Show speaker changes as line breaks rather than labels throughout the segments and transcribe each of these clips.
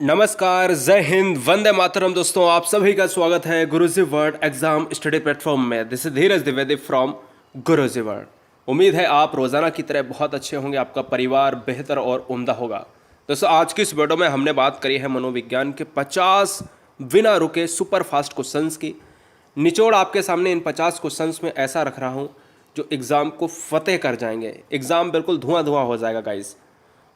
नमस्कार, जय हिंद, वंदे मातरम। दोस्तों, आप सभी का स्वागत है गुरुजी वर्ड एग्जाम स्टडी प्लेटफॉर्म में। This is Dheeraj Dwivedi from Guruji word. उम्मीद है आप रोजाना की तरह बहुत अच्छे होंगे, आपका परिवार बेहतर और उम्दा होगा। दोस्तों, आज की इस वीडियो में हमने बात करी है मनोविज्ञान के 50 बिना रुके सुपर फास्ट क्वेश्चंस की। निचोड़ आपके सामने इन 50 क्वेश्चंस में ऐसा रख रहा हूँ जो एग्ज़ाम को फतेह कर जाएंगे। एग्ज़ाम बिल्कुल धुआं धुआं हो जाएगा गाइस।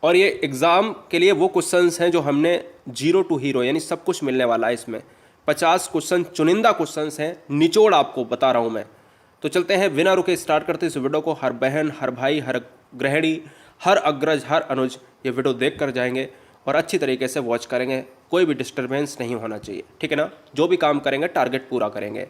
और ये एग्ज़ाम के लिए वो क्वेश्चंस हैं जो हमने जीरो टू हीरो यानी सब कुछ मिलने वाला है इसमें। 50 क्वेश्चन चुनिंदा क्वेश्चंस हैं, निचोड़ आपको बता रहा हूँ मैं। तो चलते हैं बिना रुके, स्टार्ट करते इस वीडियो को। हर बहन, हर भाई, हर गृहिणी, हर अग्रज, हर अनुज ये वीडियो देख कर जाएंगे और अच्छी तरीके से वॉच करेंगे। कोई भी डिस्टर्बेंस नहीं होना चाहिए, ठीक है ना। जो भी काम करेंगे टारगेट पूरा करेंगे।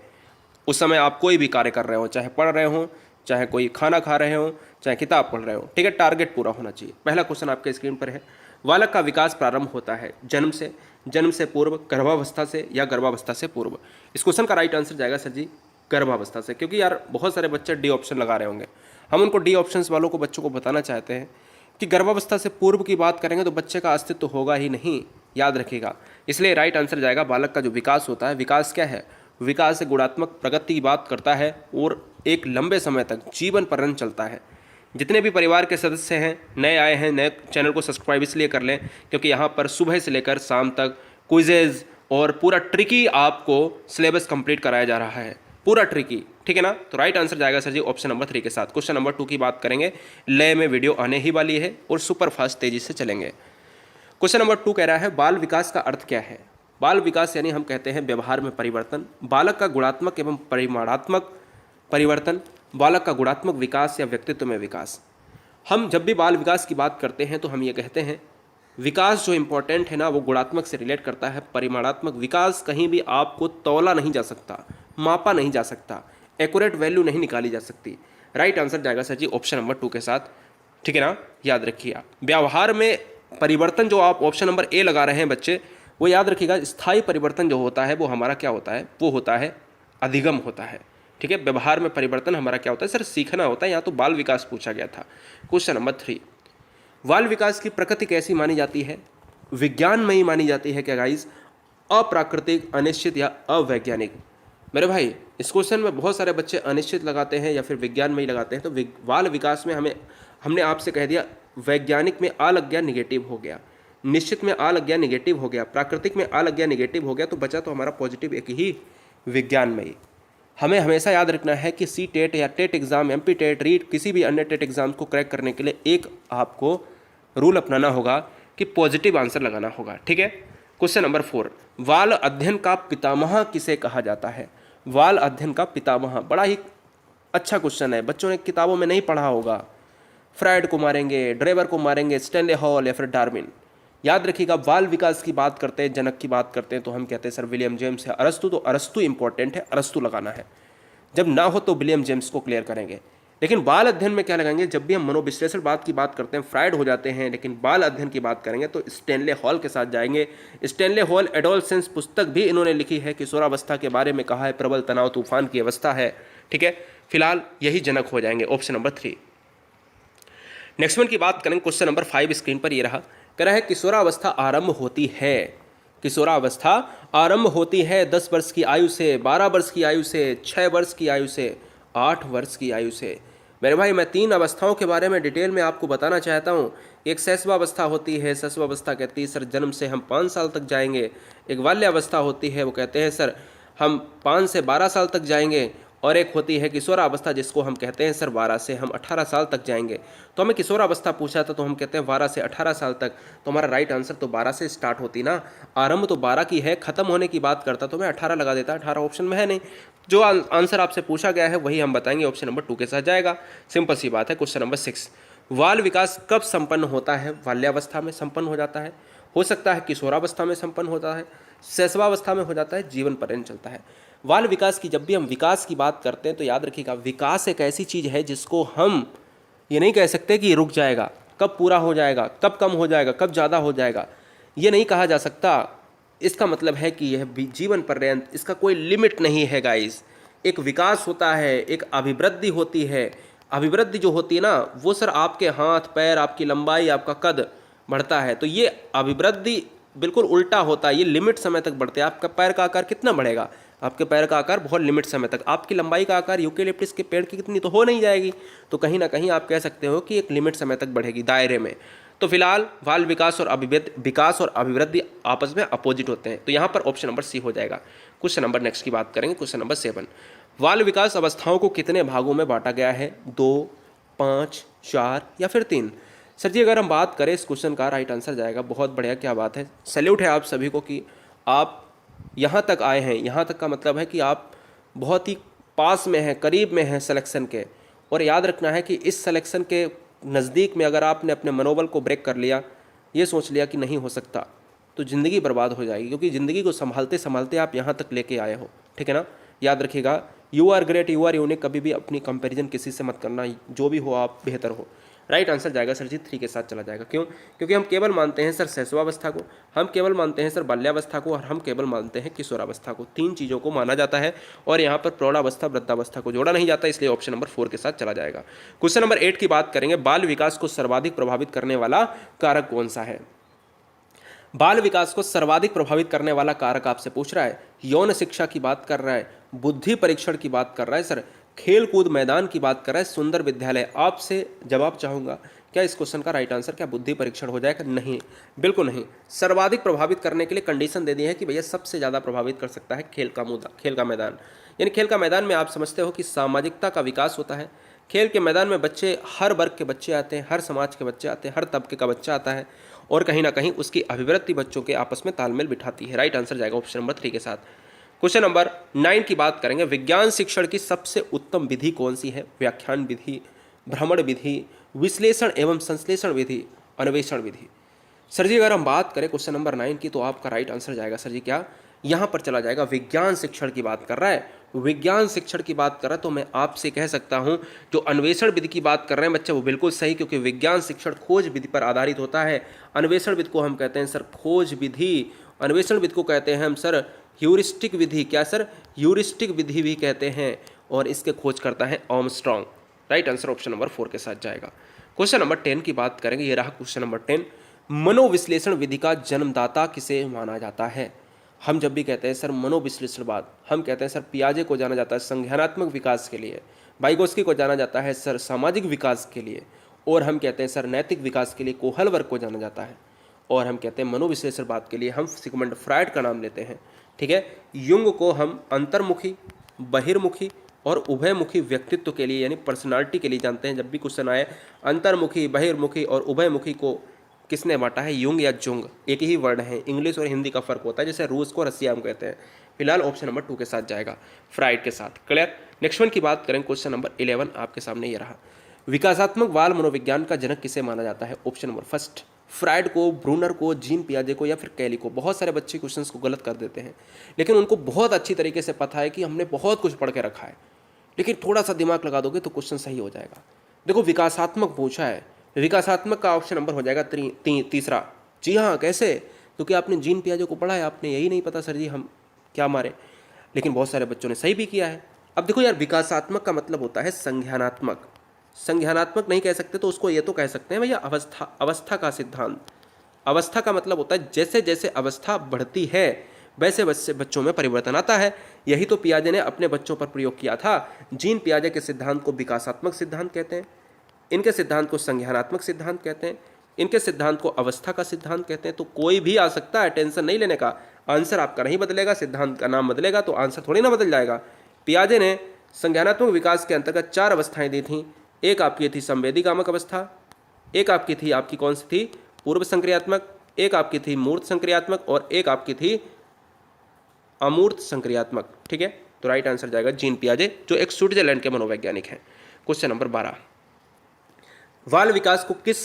उस समय आप कोई भी कार्य कर रहे हो, चाहे पढ़ रहे हो, चाहे कोई खाना खा रहे हो, चाहे किताब पढ़ रहे हो, ठीक है, टारगेट पूरा होना चाहिए। पहला क्वेश्चन आपके स्क्रीन पर है। बालक का विकास प्रारंभ होता है जन्म से पूर्व, गर्भावस्था से या गर्भावस्था से पूर्व। इस क्वेश्चन का राइट आंसर जाएगा सर जी गर्भावस्था से, क्योंकि यार बहुत सारे बच्चे डी ऑप्शन लगा रहे होंगे। हम उनको डी ऑप्शंस वालों को बच्चों को बताना चाहते हैं कि गर्भावस्था से पूर्व की बात करेंगे तो बच्चे का अस्तित्व होगा ही नहीं, याद रखिएगा। इसलिए राइट आंसर जाएगा बालक का जो विकास होता है। विकास क्या है? विकास से गुणात्मक प्रगति की बात करता है और एक लंबे समय तक जीवन पर्यंत चलता है। जितने भी परिवार के सदस्य हैं, नए आए हैं, नए चैनल को सब्सक्राइब इसलिए कर लें क्योंकि यहाँ पर सुबह से लेकर शाम तक क्विजेज और पूरा ट्रिकी आपको सिलेबस कंप्लीट कराया जा रहा है, पूरा ट्रिकी, ठीक है ना। तो राइट आंसर जाएगा सर जी ऑप्शन नंबर 3 के साथ। क्वेश्चन नंबर 2 की बात करेंगे। लय में वीडियो आने ही वाली है और सुपर फास्ट तेजी से चलेंगे। क्वेश्चन नंबर 2 कह रहा है बाल विकास का अर्थ क्या है? बाल विकास यानी हम कहते हैं व्यवहार में परिवर्तन। बालक का गुणात्मक एवं परिमाणात्मक परिवर्तन, बालक का गुणात्मक विकास या व्यक्तित्व में विकास। हम जब भी बाल विकास की बात करते हैं तो हम ये कहते हैं विकास जो इम्पोर्टेंट है ना वो गुणात्मक से रिलेट करता है। परिमाणात्मक विकास कहीं भी आपको तौला नहीं जा सकता, मापा नहीं जा सकता, एक्यूरेट वैल्यू नहीं निकाली जा सकती। राइट आंसर जाएगा सर जी ऑप्शन नंबर 2 के साथ, ठीक है ना, याद रखिए आप। व्यवहार में परिवर्तन जो आप ऑप्शन नंबर ए लगा रहे हैं बच्चे, वो याद रखिएगा। स्थायी परिवर्तन जो होता है वो हमारा क्या होता है? वो होता है अधिगम होता है, ठीक है। व्यवहार में परिवर्तन हमारा क्या होता है? सर सीखना होता है। यहाँ तो बाल विकास पूछा गया था। क्वेश्चन नंबर 3, बाल विकास की प्रकृति कैसी मानी जाती है? विज्ञानमयी मानी जाती है क्या गाइज? अप्राकृतिक, अनिश्चित या अवैज्ञानिक? मेरे भाई, इस क्वेश्चन में बहुत सारे बच्चे अनिश्चित लगाते हैं या फिर विज्ञानमयी लगाते हैं। तो बाल विकास में हमने आपसे कह दिया वैज्ञानिक में आ लग गया, निगेटिव हो गया। निश्चित में आ लग गया, निगेटिव हो गया। प्राकृतिक में आ लग गया, निगेटिव हो गया। तो बचा तो हमारा पॉजिटिव एक ही, विज्ञानमयी। हमें हमेशा याद रखना है कि सी टेट या TET exam, MP TET, REET, किसी भी अन्य टेट एग्ज़ाम को क्रैक करने के लिए एक आपको रूल अपनाना होगा कि पॉजिटिव आंसर लगाना होगा, ठीक है। क्वेश्चन नंबर 4, बाल अध्ययन का पितामह किसे कहा जाता है? बाल अध्ययन का पितामह, बड़ा ही अच्छा क्वेश्चन है, बच्चों ने किताबों में नहीं पढ़ा होगा। फ्रायड को मारेंगे, ड्रेबर को मारेंगे, स्टैनले हॉल या फिर डार्विन। याद रखिएगा, बाल विकास की बात करते हैं, जनक की बात करते हैं तो हम कहते हैं सर विलियम जेम्स है। अरस्तु, तो अरस्तु इंपॉर्टेंट है, अरस्तु लगाना है। जब ना हो तो विलियम जेम्स को क्लियर करेंगे। लेकिन बाल अध्ययन में क्या लगाएंगे? जब भी हम मनोविश्लेषण बात की बात करते हैं फ्रायड हो जाते हैं, लेकिन बाल अध्ययन की बात करेंगे तो स्टैनले हॉल के साथ जाएंगे। स्टैनले हॉल एडोलसेंस पुस्तक भी इन्होंने लिखी है, किशोरावस्था के बारे में कहा है, प्रबल तनाव तूफान की अवस्था है, ठीक है। फिलहाल यही जनक हो जाएंगे, ऑप्शन नंबर 3। नेक्स्ट वन की बात करेंगे। क्वेश्चन नंबर 5 स्क्रीन पर ये रहा, कह रहा है किशोरावस्था आरंभ होती है। किशोरावस्था आरंभ होती है 10 वर्ष की आयु से, 12 वर्ष की आयु से, 6 वर्ष की आयु से, 8 वर्ष की आयु से। मेरे भाई, मैं 3 अवस्थाओं के बारे में डिटेल में आपको बताना चाहता हूँ। एक शैशवावस्था होती है, शैशवावस्था कहती है सर जन्म से हम 5 साल तक जाएंगे। एक बाल्यावस्था होती है, वो कहते हैं सर हम 5 से 12 साल तक जाएंगे। और एक होती है किशोरावस्था, जिसको हम कहते हैं सर 12 से हम 18 साल तक जाएंगे। तो हमें किशोरावस्था पूछा था तो हम कहते हैं 12 से 18 साल तक। तो हमारा राइट आंसर तो 12 से स्टार्ट होती ना, आरंभ तो 12 की है, खत्म होने की बात करता तो मैं 18 लगा देता। 18 ऑप्शन में है नहीं। जो आंसर आपसे पूछा गया है वही हम बताएंगे, ऑप्शन नंबर 2 के साथ जाएगा। सिंपल सी बात है। क्वेश्चन नंबर 6, बाल विकास कब संपन्न होता है? बाल्यावस्था में संपन्न हो जाता है, हो सकता है किशोरावस्था में संपन्न होता है, शैशवावस्था में हो जाता है, जीवन पर्यंत चलता है। बाल विकास की जब भी हम विकास की बात करते हैं तो याद रखिएगा, विकास एक ऐसी चीज़ है जिसको हम ये नहीं कह सकते कि ये रुक जाएगा, कब पूरा हो जाएगा, कब कम हो जाएगा, कब ज़्यादा हो जाएगा, ये नहीं कहा जा सकता। इसका मतलब है कि यह जीवन पर्यंत, इसका कोई लिमिट नहीं है गाइस। एक विकास होता है, एक अभिवृद्धि होती है। अभिवृद्धि जो होती है ना वो सर आपके हाथ पैर, आपकी लंबाई, आपका कद बढ़ता है। तो ये अभिवृद्धि बिल्कुल उल्टा होता है, ये लिमिट समय तक बढ़ते हैं। आपका पैर का आकार कितना बढ़ेगा? आपके पैर का आकार बहुत लिमिट समय तक। आपकी लंबाई का आकार यूकेलिप्टस के पेड़ की कितनी तो हो नहीं जाएगी, तो कहीं ना कहीं आप कह सकते हो कि एक लिमिट समय तक बढ़ेगी दायरे में। तो फिलहाल बाल विकास और अभिवृद्धि आपस में अपोजिट होते हैं, तो यहाँ पर ऑप्शन नंबर सी हो जाएगा। क्वेश्चन नंबर नेक्स्ट की बात करेंगे, क्वेश्चन नंबर 7। बाल विकास अवस्थाओं को कितने भागों में बांटा गया है? 2, 5, 4 या फिर 3? सर जी अगर हम बात करें इस क्वेश्चन का राइट आंसर जाएगा, बहुत बढ़िया, क्या बात है, सैल्यूट है आप सभी को कि आप यहाँ तक आए हैं। यहाँ तक का मतलब है कि आप बहुत ही पास में हैं, करीब में हैं सिलेक्शन के। और याद रखना है कि इस सिलेक्शन के नज़दीक में अगर आपने अपने मनोबल को ब्रेक कर लिया, ये सोच लिया कि नहीं हो सकता, तो ज़िंदगी बर्बाद हो जाएगी, क्योंकि ज़िंदगी को संभालते संभालते आप यहाँ तक लेके आए हो। ठीक है ना? याद रखिएगा, you are great, you are unique, कभी भी अपनी कंपैरिजन किसी से मत करना, जो भी हो आप बेहतर हो। राइट आंसर जाएगा सर जी 3 के साथ चला जाएगा। क्यों? क्योंकि हम केवल मानते हैं सर शैशवावस्था को, हम केवल मानते हैं सर बाल्यावस्था को, और हम केवल मानते हैं किशोरावस्था को। 3 चीज़ों को माना जाता है, और यहाँ पर प्रौढ़ावस्था वृद्धावस्था को जोड़ा नहीं जाता, इसलिए ऑप्शन नंबर 4 के साथ चला जाएगा। क्वेश्चन नंबर 8 की बात करेंगे, बाल विकास को सर्वाधिक प्रभावित करने वाला कारक कौन सा है? बाल विकास को सर्वाधिक प्रभावित करने वाला कारक आपसे पूछ रहा है, यौन शिक्षा की बात कर रहा है, बुद्धि परीक्षण की बात कर रहा है सर, खेल कूद मैदान की बात कर रहा है, सुंदर विद्यालय? आपसे जवाब चाहूंगा, क्या इस क्वेश्चन का राइट आंसर क्या बुद्धि परीक्षण हो जाएगा? नहीं, बिल्कुल नहीं। सर्वाधिक प्रभावित करने के लिए कंडीशन दे दी है कि भैया सबसे ज़्यादा प्रभावित कर सकता है खेल का मैदान। यानी खेल का मैदान में आप समझते हो कि सामाजिकता का विकास होता है। खेल के मैदान में बच्चे, हर वर्ग के बच्चे आते हैं, हर समाज के बच्चे आते हैं, हर तबके का बच्चा आता है, और कहीं ना कहीं उसकी अभिवृद्धि बच्चों के आपस में तालमेल बिठाती है। राइट आंसर जाएगा ऑप्शन नंबर 3 के साथ। क्वेश्चन नंबर 9 की बात करेंगे, विज्ञान शिक्षण की सबसे उत्तम विधि कौन सी है? व्याख्यान विधि, भ्रमण विधि, विश्लेषण एवं संश्लेषण विधि, अन्वेषण विधि? सर जी अगर हम बात करें क्वेश्चन नंबर 9 की, तो आपका राइट आंसर जाएगा सर जी क्या, यहाँ पर चला जाएगा, विज्ञान शिक्षण की बात कर रहा है। विज्ञान शिक्षण की बात कर रहा है, तो मैं आपसे कह सकता हूँ जो अन्वेषण विधि की बात कर रहे हैं बच्चे, वो बिल्कुल सही, क्योंकि विज्ञान शिक्षण खोज विधि पर आधारित होता है। अन्वेषण विधि को हम कहते हैं सर खोज विधि, अन्वेषण विधि को कहते हैं हम सर ह्यूरिस्टिक विधि। क्या सर? ह्यूरिस्टिक विधि भी कहते हैं, और इसके खोज करता है Armstrong. Right answer option number 4 के साथ जाएगा। क्वेश्चन नंबर 10 की बात करेंगे, ये रहा क्वेश्चन नंबर 10। मनोविश्लेषण विधि का जन्मदाता किसे माना जाता है? हम जब भी कहते हैं सर मनोविश्लेषणवाद, हम कहते हैं सर पियाजे को जाना जाता है संज्ञानात्मक विकास के लिए, वाइगोस्की को जाना जाता है सर सामाजिक विकास के लिए, और हम कहते हैं सर नैतिक विकास के लिए कोहलवर्ग को जाना जाता है, और हम कहते हैं मनोविश्लेषणवाद के लिए हम सिगमंड फ्रायड का नाम लेते हैं। ठीक है? युंग को हम अंतर्मुखी, बहिर्मुखी और उभयमुखी व्यक्तित्व के लिए यानी पर्सनालिटी के लिए जानते हैं। जब भी क्वेश्चन आए अंतर्मुखी, बहिर्मुखी और उभयमुखी को किसने बांटा है, युंग या जुंग, एक ही वर्ड है, इंग्लिश और हिंदी का फर्क होता है, जैसे रूस को रसिया हम कहते हैं। फिलहाल ऑप्शन नंबर 2 के साथ जाएगा, फ्राइड के साथ। क्लियर? नेक्स्ट वन की बात करें, क्वेश्चन नंबर 11 आपके सामने ये रहा, विकासात्मक बाल मनोविज्ञान का जनक किसे माना जाता है? ऑप्शन नंबर फर्स्ट, फ्राइड को, ब्रूनर को, जीन पियाजे को, या फिर कैली को। बहुत सारे बच्चे क्वेश्चंस को गलत कर देते हैं, लेकिन उनको बहुत अच्छी तरीके से पता है कि हमने बहुत कुछ पढ़ के रखा है, लेकिन थोड़ा सा दिमाग लगा दोगे तो क्वेश्चन सही हो जाएगा। देखो विकासात्मक पूछा है, विकासात्मक का ऑप्शन नंबर हो जाएगा तीसरा। जी हाँ, कैसे? क्योंकि आपने जीन पियाजे को पढ़ा है, आपने यही नहीं पता सर जी हम क्या मारे, लेकिन बहुत सारे बच्चों ने सही भी किया है। अब देखो यार, विकासात्मक का मतलब होता है संज्ञानात्मक। संज्ञानात्मक नहीं कह सकते तो उसको ये तो कह सकते हैं भैया अवस्था का सिद्धांत। अवस्था का मतलब होता है जैसे जैसे अवस्था बढ़ती है वैसे वैसे बच्चों में परिवर्तन आता है। यही तो पियाजे ने अपने बच्चों पर प्रयोग किया था। जीन पियाजे के सिद्धांत को विकासात्मक सिद्धांत कहते हैं, इनके सिद्धांत को संज्ञानात्मक सिद्धांत कहते हैं, इनके सिद्धांत को अवस्था का सिद्धांत कहते हैं। तो कोई भी आ सकता है, टेंशन नहीं लेने का। आंसर आपका नहीं बदलेगा, सिद्धांत का नाम बदलेगा तो आंसर थोड़ी ना बदल जाएगा। पियाजे ने संज्ञानात्मक विकास के अंतर्गत 4 अवस्थाएं दी थीं। एक आपकी थी संवेदीकामक अवस्था, एक आपकी थी आपकी कौन सी थी, पूर्व संक्रियात्मक, एक आपकी थी मूर्त संक्रियात्मक, और एक आपकी थी अमूर्त संक्रियात्मक। ठीक है? तो राइट आंसर जाएगा जीन पियाजे, जो एक स्विट्जरलैंड के मनोवैज्ञानिक हैं। क्वेश्चन नंबर 12, बाल विकास को किस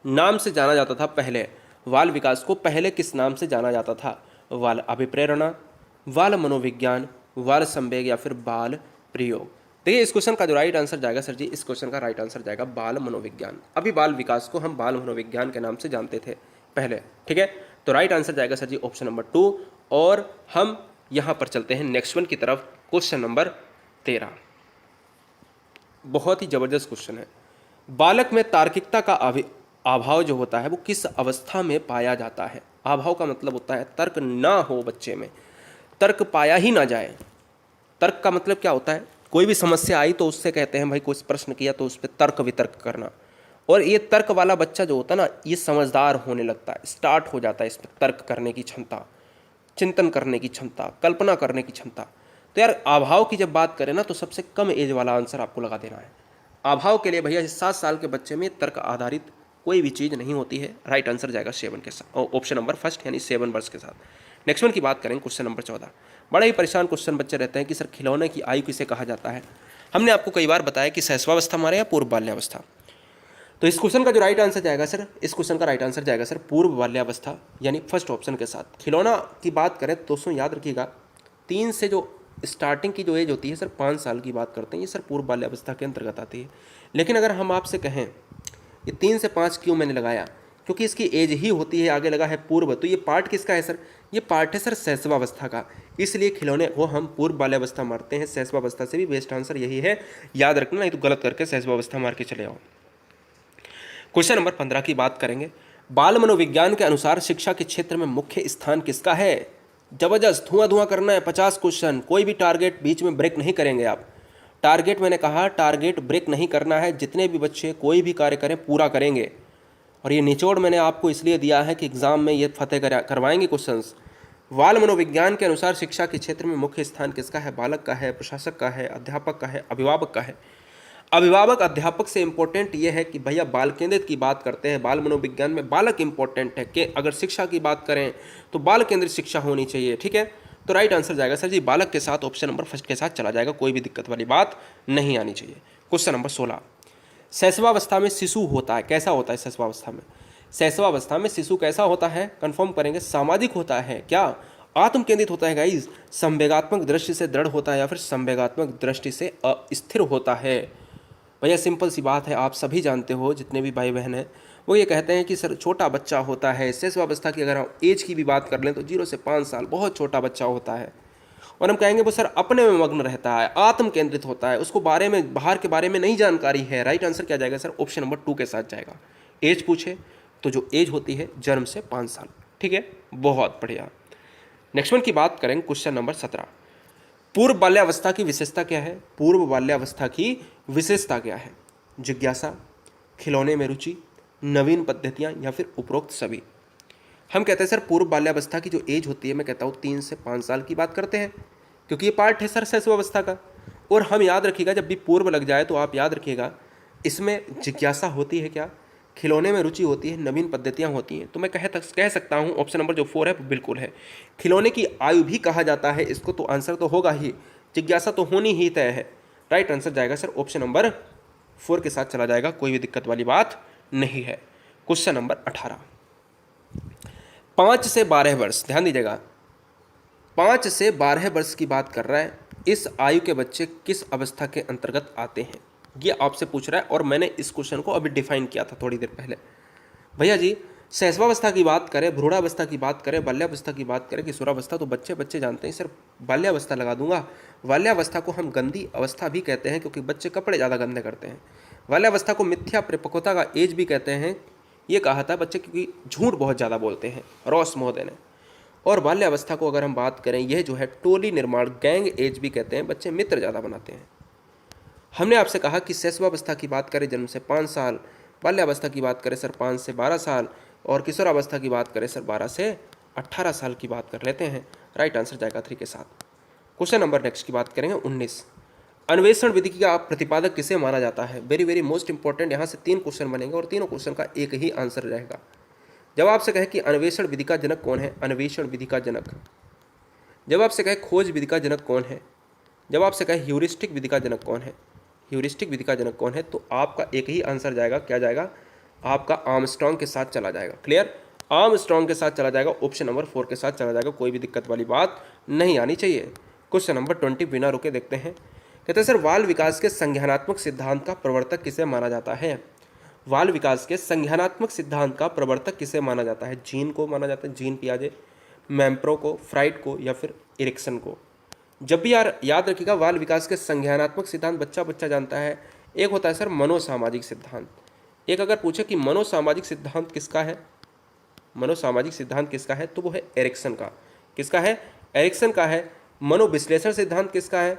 नाम से जाना जाता था पहले? बाल विकास को पहले किस नाम से जाना जाता था? बाल अभिप्रेरणा, बाल मनोविज्ञान, बाल संवेग, या फिर बाल प्रयोग? देखिए इस क्वेश्चन का जो राइट आंसर जाएगा सर जी, इस क्वेश्चन का राइट आंसर जाएगा बाल मनोविज्ञान। अभी बाल विकास को हम बाल मनोविज्ञान के नाम से जानते थे पहले। ठीक है? तो राइट आंसर जाएगा सर जी ऑप्शन नंबर 2। और हम यहाँ पर चलते हैं नेक्स्ट वन की तरफ, क्वेश्चन नंबर 13। बहुत ही जबरदस्त क्वेश्चन है। बालक में तार्किकता का अभाव जो होता है वो किस अवस्था में पाया जाता है। अभाव का मतलब होता है तर्क ना हो बच्चे में, तर्क पाया ही ना जाए। तर्क का मतलब क्या होता है, कोई भी समस्या आई तो उससे कहते हैं भाई कुछ प्रश्न किया तो उस पर तर्क वितर्क करना। और ये तर्क वाला बच्चा जो होता है ना, ये समझदार होने लगता है, स्टार्ट हो जाता है इस पर तर्क करने की क्षमता, चिंतन करने की क्षमता, कल्पना करने की क्षमता। तो यार अभाव की जब बात करें ना तो सबसे कम एज वाला आंसर आपको लगा देना है। अभाव के लिए भैया 7 साल के बच्चे में तर्क आधारित कोई भी चीज़ नहीं होती है। राइट आंसर जाएगा 7 के साथ, ऑप्शन नंबर फर्स्ट यानी 7 वर्ष के साथ। नेक्स्ट वन की बात करें, क्वेश्चन नंबर 14। बड़ा ही परेशान क्वेश्चन बच्चे रहते हैं कि सर खिलौने की आयु किसे कहा जाता है। हमने आपको कई बार बताया कि शैशवावस्था हमारे या पूर्व बाल्यावस्था। तो इस क्वेश्चन का जो राइट आंसर जाएगा सर, इस क्वेश्चन का राइट आंसर जाएगा सर पूर्व बाल्यावस्था यानी फर्स्ट ऑप्शन के साथ। खिलौना की बात करें तो दोस्तों याद रखिएगा, 3 से जो स्टार्टिंग की जो एज होती है सर 5 साल की बात करते हैं, ये सर पूर्व बाल्यावस्था के अंतर्गत आती है। लेकिन अगर हम आपसे कहें ये 3 से 5 क्यों मैंने लगाया, क्योंकि इसकी एज ही होती है, आगे लगा है पूर्व, तो ये पार्ट किसका है सर, ये पार्ट है सर शैशवावस्था का, इसलिए खिलौने को हम पूर्व बाल्यावस्था मारते हैं। शैशवावस्था से भी बेस्ट आंसर यही है, याद रखना, नहीं तो गलत करके शैशवावस्था मार के चले आओ। क्वेश्चन नंबर 15 की बात करेंगे। बाल मनोविज्ञान के अनुसार शिक्षा के क्षेत्र में मुख्य स्थान किसका है। जबरदस्त धुआं धुआं करना है, 50 क्वेश्चन, कोई भी टारगेट बीच में ब्रेक नहीं करेंगे आप। टारगेट मैंने कहा टारगेट ब्रेक नहीं करना है, जितने भी बच्चे कोई भी कार्य करें पूरा करेंगे। और ये निचोड़ मैंने आपको इसलिए दिया है कि एग्जाम में ये फतेह करवाएंगे क्वेश्चंस। बाल मनोविज्ञान के अनुसार शिक्षा के क्षेत्र में मुख्य स्थान किसका है, बालक का है, प्रशासक का है, अध्यापक का है, अभिभावक का है। अभिभावक अध्यापक से इंपॉर्टेंट ये है कि भैया बाल केंद्रित की बात करते हैं, बाल मनोविज्ञान में बालक इंपॉर्टेंट है कि अगर शिक्षा की बात करें तो बाल केंद्रित शिक्षा होनी चाहिए, ठीक है। तो राइट आंसर जाएगा सर जी बालक के साथ, ऑप्शन नंबर फर्स्ट के साथ चला जाएगा, कोई भी दिक्कत वाली बात नहीं आनी चाहिए। Question number 16। शैशवावस्था में शिशु होता है, कैसा होता है शैशवावस्था में। शैशवावस्था में शिशु कैसा होता है, कंफर्म करेंगे, सामाजिक होता है क्या, आत्म केंद्रित होता है गाइज, संवेगात्मक दृष्टि से दृढ़ होता है या फिर संवेगात्मक दृष्टि से अस्थिर होता है। भैया सिंपल सी बात है, आप सभी जानते हो, जितने भी भाई बहन हैं वो ये कहते हैं कि सर छोटा बच्चा होता है। शैशवावस्था की अगर हम एज की भी बात कर लें तो 0 से 5 साल बहुत छोटा बच्चा होता है, और हम कहेंगे वो सर अपने में मग्न रहता है, आत्म केंद्रित होता है, उसको बारे में बाहर के बारे में नहीं जानकारी है। राइट आंसर क्या जाएगा सर, ऑप्शन नंबर 2 के साथ जाएगा। एज पूछे तो जो एज होती है जन्म से 5 साल, ठीक है, बहुत बढ़िया। नेक्स्ट वन की बात करें, क्वेश्चन नंबर 17। पूर्व बाल्यावस्था की विशेषता क्या है, पूर्व बाल्यावस्था की विशेषता क्या है। जिज्ञासा, खिलौने में रुचि, नवीन पद्धतियाँ या फिर उपरोक्त सभी। हम कहते हैं सर पूर्व बाल्यावस्था की जो एज होती है, मैं कहता हूँ 3 से 5 साल की बात करते हैं, क्योंकि ये पार्ट है सर शैशवावस्था का। और हम याद रखिएगा जब भी पूर्व लग जाए तो आप याद रखिएगा इसमें जिज्ञासा होती है क्या, खिलौने में रुचि होती है, नवीन पद्धतियाँ होती हैं। तो मैं कह सकता हूँ ऑप्शन नंबर जो 4 है वो बिल्कुल है। खिलौने की आयु भी कहा जाता है इसको, तो आंसर तो होगा ही, जिज्ञासा तो होनी ही तय है। राइट आंसर जाएगा सर ऑप्शन नंबर 4 के साथ चला जाएगा, कोई भी दिक्कत वाली बात नहीं है। Question number 18। 5 से 12 वर्ष, ध्यान दीजिएगा, 5 से 12 वर्ष की बात कर रहा है। इस आयु के बच्चे किस अवस्था के अंतर्गत आते हैं, ये आपसे पूछ रहा है, और मैंने इस क्वेश्चन को अभी डिफाइन किया था थोड़ी देर पहले। भैया जी शैशवावस्था की बात करें, भ्रूणावस्था की बात करें, बाल्यावस्था की बात करें, किशोरावस्था, तो बच्चे जानते हैं सर, बाल्यावस्था लगा दूंगा। बाल्यावस्था को हम गंदी अवस्था भी कहते हैं क्योंकि बच्चे कपड़े ज़्यादा गंदे करते हैं। बाल्यावस्था को मिथ्या परिपक्वता का एज भी कहते हैं, ये कहा था बच्चे क्योंकि झूठ बहुत ज़्यादा बोलते हैं, रॉस महोदय ने। और बाल्यावस्था को अगर हम बात करें, यह जो है टोली निर्माण, गैंग एज भी कहते हैं, बच्चे मित्र ज़्यादा बनाते हैं। हमने आपसे कहा कि शैशवावस्था की बात करें जन्म से 5 साल, बाल्यावस्था की बात करें सर 5 से 12 साल, और किशोरावस्था की बात करें सर 12 से 18 साल की बात कर लेते हैं। राइट आंसर जाएगा 3 के साथ। क्वेश्चन नंबर नेक्स्ट की बात करेंगे 19। अन्वेषण विधि का प्रतिपादक किसे माना जाता है। वेरी वेरी मोस्ट इंपॉर्टेंट, यहाँ से 3 क्वेश्चन बनेंगे और तीनों क्वेश्चन का एक ही आंसर रहेगा। जब आपसे कहे कि अन्वेषण विधि का जनक कौन है, अन्वेषण विधि का जनक। जब आपसे कहे खोज विधि का जनक कौन है, जब आपसे कहे ह्यूरिस्टिक विधि का जनक कौन है, ह्यूरिस्टिक विधि का जनक कौन है, तो आपका एक ही आंसर जाएगा, क्या जाएगा, आपका आर्मस्ट्रांग के साथ चला जाएगा। क्लियर, आर्मस्ट्रांग के साथ चला जाएगा, ऑप्शन नंबर 4 के साथ चला जाएगा, कोई भी दिक्कत वाली बात नहीं आनी चाहिए। क्वेश्चन नंबर 20 बिना रुके देखते हैं। कहते हैं सर बाल विकास के संज्ञानात्मक सिद्धांत का प्रवर्तक किसे माना जाता है। बाल विकास के संज्ञानात्मक सिद्धांत का प्रवर्तक किसे माना जाता है। जीन को माना जाता है, जीन पियाजे, मैम्प्रो को, फ्राइड को, या फिर एरिक्सन को। जब भी यार याद रखिएगा बाल विकास के संज्ञानात्मक सिद्धांत बच्चा जानता है। एक होता है सर मनोसामाजिक सिद्धांत, एक अगर पूछे कि मनोसामाजिक सिद्धांत किसका है, मनोसामाजिक सिद्धांत किसका है, तो वो है एरिक्सन का। किसका है? एरिक्सन का है। मनोविश्लेषण सिद्धांत किसका है,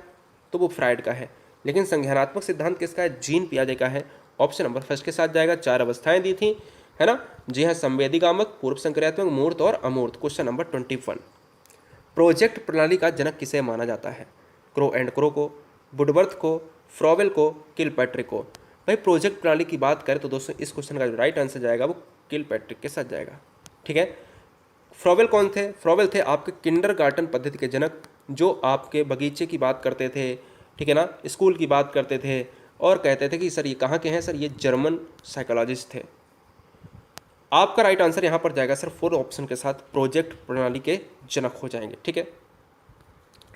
तो वो फ्राइड का है। लेकिन संज्ञानात्मक सिद्धांत किसका है? जीन पियाजे का है। ऑप्शन नंबर फर्स्ट के साथ जाएगा। 4 अवस्थाएं दी थी, है ना? जी हाँ, संवेदीगामक, पूर्व संक्रियात्मक, मूर्त और अमूर्त। Question number 21। प्रोजेक्ट प्रणाली का जनक किसे माना जाता है? क्रो एंड क्रो को, वुडवर्थ को, फ्रॉवेल को, किलपैट्रिक को। भाई प्रोजेक्ट प्रणाली की बात करें तो दोस्तों इस क्वेश्चन का जो राइट आंसर जाएगा वो किलपैट्रिक के साथ जाएगा। ठीक है। फ्रॉवेल कौन थे? फ्रॉवेल थे आपके किंडरगार्टन पद्धति के जनक, जो आपके बगीचे की बात करते थे, ठीक है ना, स्कूल की बात करते थे और कहते थे कि सर ये कहाँ के हैं? सर ये जर्मन साइकोलॉजिस्ट थे। आपका राइट आंसर यहाँ पर जाएगा सर 4 ऑप्शन के साथ प्रोजेक्ट प्रणाली के जनक हो जाएंगे। ठीक है।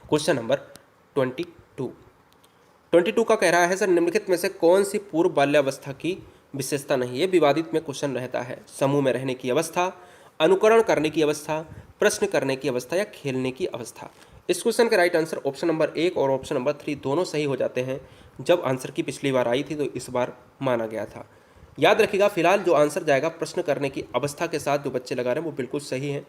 क्वेश्चन नंबर 22 का कह रहा है सर निम्नलिखित में से कौन सी पूर्व बाल्यावस्था की विशेषता नहीं? ये विवादित में क्वेश्चन रहता है। समूह में रहने की अवस्था, अनुकरण करने की अवस्था, प्रश्न करने की अवस्था या खेलने की अवस्था। इस क्वेश्चन का राइट आंसर ऑप्शन नंबर 1 और ऑप्शन नंबर 3 दोनों सही हो जाते हैं। जब आंसर की पिछली बार आई थी तो इस बार माना गया था। याद रखिएगा, फिलहाल जो आंसर जाएगा प्रश्न करने की अवस्था के साथ जो बच्चे लगा रहे हैं वो बिल्कुल सही है,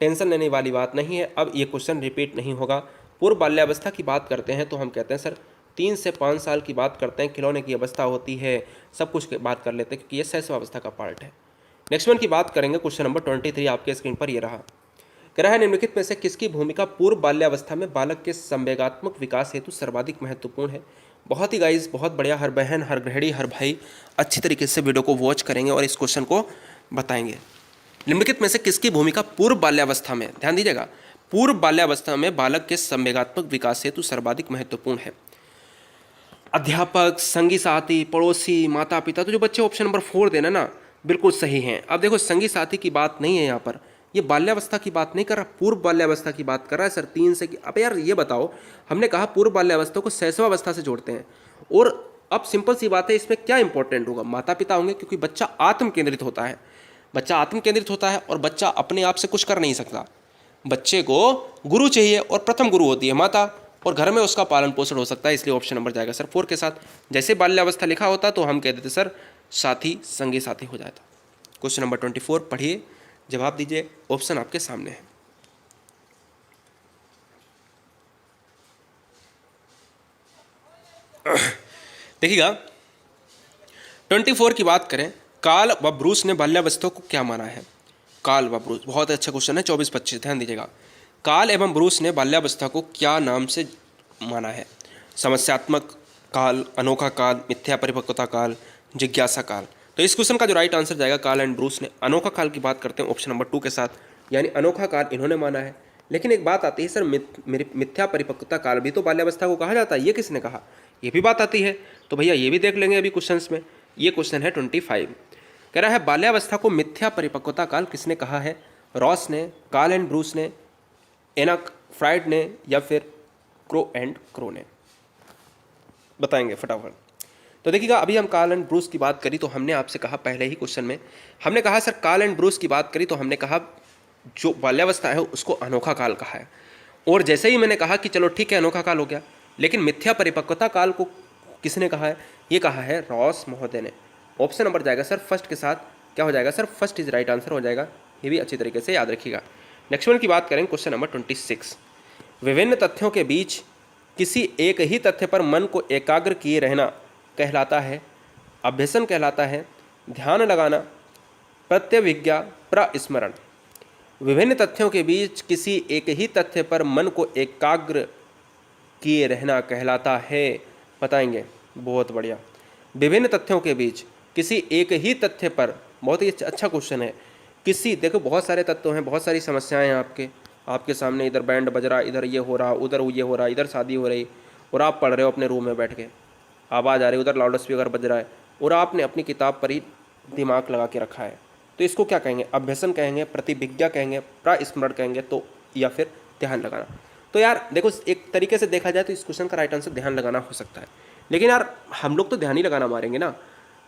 टेंशन लेने वाली बात नहीं है। अब ये क्वेश्चन रिपीट नहीं होगा। पूर्व बाल्यावस्था की बात करते हैं तो हम कहते हैं सर 3 से 5 साल की बात करते हैं, खिलौने की अवस्था होती है, सब कुछ की बात कर लेते हैं क्योंकि ये शैशवावस्था का पार्ट है। नेक्स्ट वन की बात करेंगे। क्वेश्चन नंबर 23 आपके स्क्रीन पर ये रहा। कह रहा है निम्नलिखित में से किसकी भूमिका पूर्व बाल्यावस्था में बालक के संवेगात्मक विकास हेतु सर्वाधिक महत्वपूर्ण है? बहुत ही गाइस, बहुत बढ़िया। हर बहन, हर गृहिणी, हर भाई अच्छी तरीके से वीडियो को वॉच करेंगे और इस क्वेश्चन को बताएंगे। निम्नलिखित में से किसकी भूमिका पूर्व बाल्यावस्था में, ध्यान दीजिएगा, पूर्व बाल्यावस्था में बालक के संवेगात्मक विकास हेतु सर्वाधिक महत्वपूर्ण है? अध्यापक, संगी साथी, पड़ोसी, माता पिता। तो जो बच्चे ऑप्शन नंबर 4 देना ना बिल्कुल सही हैं। अब देखो संगी साथी की बात नहीं है यहाँ पर, ये बाल्यावस्था की बात नहीं कर रहा, पूर्व बाल्यावस्था की बात कर रहा है सर 3 से। अब यार ये बताओ, हमने कहा पूर्व बाल्यावस्था को शैशवावस्था से जोड़ते हैं और अब सिंपल सी बात है, इसमें क्या इंपॉर्टेंट होगा? माता पिता होंगे, क्योंकि बच्चा आत्म केंद्रित होता है। बच्चा आत्म केंद्रित होता है और बच्चा अपने आप से कुछ कर नहीं सकता। बच्चे को गुरु चाहिए और प्रथम गुरु होती है माता, और घर में उसका पालन पोषण हो सकता है। इसलिए ऑप्शन नंबर जाएगा सर 4 के साथ। जैसे बाल्यावस्था लिखा होता तो हम कह देते सर साथी, संगी साथी हो जाता। क्वेश्चन नंबर 24 पढ़िए, जवाब दीजिए। ऑप्शन आपके सामने है। देखिएगा 24 की बात करें, कार्ल व ब्रूस ने बाल्यावस्था को क्या माना है? कार्ल व ब्रूस, बहुत अच्छा क्वेश्चन है। 24-25 ध्यान दीजिएगा। कार्ल एवं ब्रूस ने बाल्यावस्था को क्या नाम से माना है? समस्यात्मक काल, अनोखा काल, मिथ्या परिपक्वता काल, जिज्ञासा काल। तो इस क्वेश्चन का जो राइट आंसर जाएगा, कार्ल एंड ब्रूस ने अनोखा काल की बात करते हैं ऑप्शन नंबर 2 के साथ, यानी अनोखा काल इन्होंने माना है। लेकिन एक बात आती है सर, मिथ्या परिपक्वता काल भी तो बाल्यावस्था को कहा जाता है, ये किसने कहा? ये भी बात आती है। तो भैया ये भी देख लेंगे अभी क्वेश्चन में। ये क्वेश्चन है 25। कह रहा है बाल्यावस्था को मिथ्या परिपक्वता काल किसने कहा है? रॉस ने, कार्ल एंड ब्रूस ने, एनक, फ्राइड ने, या फिर क्रो एंड क्रो ने? बताएंगे फटाफट। तो देखिएगा, अभी हम कार्ल एंड ब्रूस की बात करी तो हमने आपसे कहा पहले ही क्वेश्चन में, हमने कहा सर कार्ल एंड ब्रूस की बात करी तो हमने कहा जो बाल्यावस्था है उसको अनोखा काल कहा है। और जैसे ही मैंने कहा कि चलो ठीक है अनोखा काल हो गया, लेकिन मिथ्या परिपक्वता काल को किसने कहा है? ये कहा है रॉस महोदय ने। ऑप्शन नंबर जाएगा सर फर्स्ट के साथ। क्या हो जाएगा sir? First is right answer हो जाएगा। ये भी अच्छी तरीके से याद रखिएगा। नेक्स्ट वन की बात करें, क्वेश्चन नंबर 26। विभिन्न तथ्यों के बीच किसी एक ही तथ्य पर मन को एकाग्र किए रहना कहलाता है? अभ्यसन कहलाता है, ध्यान लगाना, प्रत्यभिज्ञा, प्रस्मरण। विभिन्न तथ्यों के बीच किसी एक ही तथ्य पर मन को एकाग्र किए रहना कहलाता है, बताएंगे। बहुत बढ़िया। विभिन्न तथ्यों के बीच किसी एक ही तथ्य पर, बहुत ही अच्छा क्वेश्चन है। किसी, देखो बहुत सारे तत्व हैं, बहुत सारी समस्याएं हैं आपके सामने। इधर बैंड बज रहा, इधर ये हो रहा, उधर ये हो रहा, इधर शादी हो रही, और आप पढ़ रहे हो अपने रूम में बैठ के, आवाज़ आ रही, उधर लाउड स्पीकर बज रहा है, और आपने अपनी किताब पर ही दिमाग लगा के रखा है। तो इसको क्या कहेंगे? अभ्यसन कहेंगे, प्रतिभिज्ञा कहेंगे, प्रस्मरण कहेंगे, तो या फिर ध्यान लगाना। तो यार देखो, एक तरीके से देखा जाए तो इस क्वेश्चन का राइट आंसर ध्यान लगाना हो सकता है, लेकिन यार हम लोग तो ध्यान ही लगाना मारेंगे ना।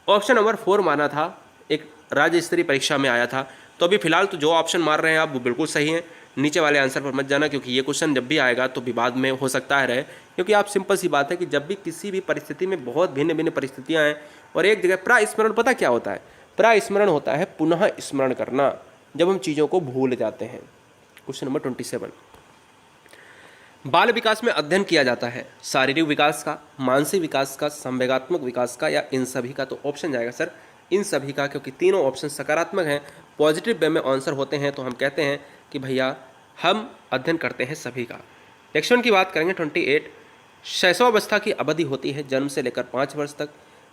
ऑप्शन नंबर 4 माना था, एक राज्य स्तरीय परीक्षा में आया था। तो अभी फिलहाल तो जो ऑप्शन मार रहे हैं आप वो बिल्कुल सही है। नीचे वाले आंसर पर मत जाना, क्योंकि ये क्वेश्चन जब भी आएगा तो विवाद में हो सकता है रहे। क्योंकि आप सिंपल सी बात है कि जब भी किसी भी परिस्थिति में बहुत भिन्न भिन्न परिस्थितियाँ हैं और एक जगह प्रास्मरण, पता क्या होता है? प्रास्मरण होता है पुनः स्मरण करना, जब हम चीज़ों को भूल जाते हैं। क्वेश्चन नंबर 27, बाल विकास में अध्ययन किया जाता है शारीरिक विकास का, मानसिक विकास का, संवेगात्मक विकास का या इन सभी का? तो ऑप्शन जाएगा सर इन सभी का, क्योंकि तीनों ऑप्शन सकारात्मक हैं, पॉजिटिव वे में आंसर होते हैं। तो हम कहते हैं कि भैया हम अध्ययन करते हैं सभी का। नेक्स्ट वन की बात करेंगे 28, शैशवावस्था की अवधि होती है जन्म से लेकर 5 वर्ष तक,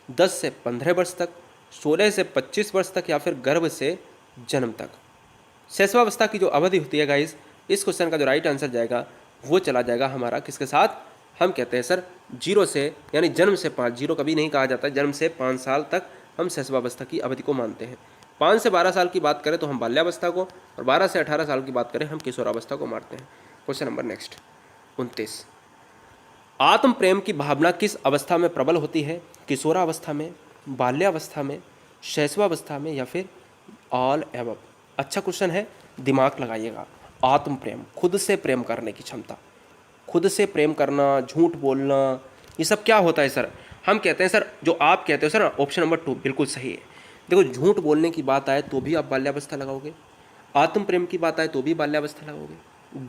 10 से 15 वर्ष तक, 16 से 25 वर्ष तक या फिर गर्भ से जन्म तक। शैशवावस्था की जो अवधि होती है गाइस, इस क्वेश्चन का जो राइट आंसर जाएगा वो चला जाएगा हमारा किसके साथ? हम कहते हैं सर 0 से, यानी जन्म से 5, 0 कभी नहीं कहा जाता, जन्म से 5 साल तक हम शैशवावस्था की अवधि को मानते हैं। 5 से 12 साल की बात करें तो हम बाल्यावस्था को, और 12 से 18 साल की बात करें हम किशोरावस्था को मानते हैं। क्वेश्चन नंबर नेक्स्ट 29, आत्म प्रेम की भावना किस अवस्था में प्रबल होती है? किशोरावस्था में, बाल्यावस्था में, शैशवावस्था में या फिर ऑल एबव? अच्छा क्वेश्चन है, दिमाग लगाइएगा। आत्म प्रेम, खुद से प्रेम करने की क्षमता, खुद से प्रेम करना, झूठ बोलना, ये सब क्या होता है सर? हम कहते हैं सर, जो आप कहते हो सर ऑप्शन नंबर 2 बिल्कुल सही है। देखो, झूठ बोलने की बात आए तो भी आप बाल्यावस्था लगाओगे, आत्म प्रेम की बात आए तो भी बाल्यावस्था लगाओगे,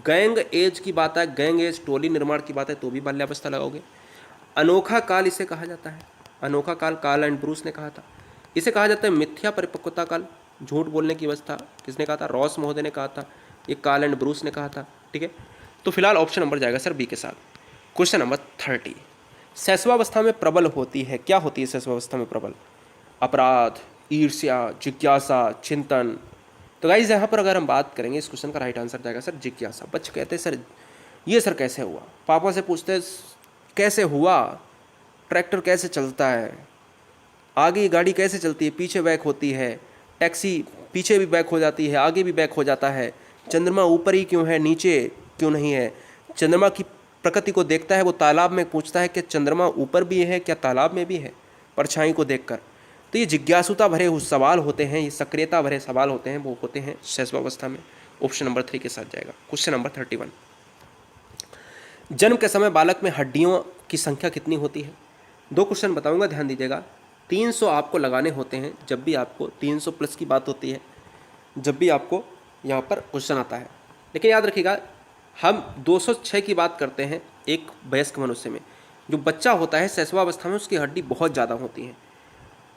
गैंग एज की बात आए, गैंग एज टोली निर्माण की बात है तो भी बाल्यावस्था लगाओगे। अनोखा काल इसे कहा जाता है, अनोखा काल, कार्ल एंड ब्रूस ने कहा था। इसे कहा जाता है मिथ्या परिपक्वता काल, झूठ बोलने की अवस्था, किसने कहा था? रॉस महोदय ने कहा था, ये कार्ल एंड ब्रूस ने कहा था। ठीक है, तो फिलहाल ऑप्शन नंबर जाएगा सर बी के साथ। क्वेश्चन नंबर 30, शैशवावस्था में प्रबल होती है, क्या होती है शैशवावस्था में प्रबल? अपराध, ईर्ष्या, जिज्ञासा, चिंतन। तो गाइस यहाँ पर अगर हम बात करेंगे, इस क्वेश्चन का राइट आंसर जाएगा सर जिज्ञासा। बच्चे कहते हैं सर ये सर कैसे हुआ, पापा से पूछते हैं कैसे हुआ, ट्रैक्टर कैसे चलता है, आगे गाड़ी कैसे चलती है, पीछे बैक होती है, टैक्सी पीछे भी बैक हो जाती है, आगे भी बैक हो जाता है, चंद्रमा ऊपर ही क्यों है, नीचे क्यों नहीं है, चंद्रमा की प्रकृति को देखता है, वो तालाब में पूछता है कि चंद्रमा ऊपर भी है क्या तालाब में भी है, परछाई को देखकर। तो ये जिज्ञासुता भरे हुए सवाल होते हैं, ये सक्रियता भरे सवाल होते हैं, वो होते हैं शैशवावस्था में। ऑप्शन नंबर 3 के साथ जाएगा। क्वेश्चन नंबर 31, जन्म के समय बालक में हड्डियों की संख्या कितनी होती है? 2 क्वेश्चन बताऊंगा, ध्यान दीजिएगा। 300 आपको लगाने होते हैं जब भी आपको 300 प्लस की बात होती है, जब भी आपको यहाँ पर क्वेश्चन आता है। लेकिन याद रखिएगा, हम 206 की बात करते हैं एक वयस्क मनुष्य में। जो बच्चा होता है शैशवावस्था में उसकी हड्डी बहुत ज़्यादा होती है।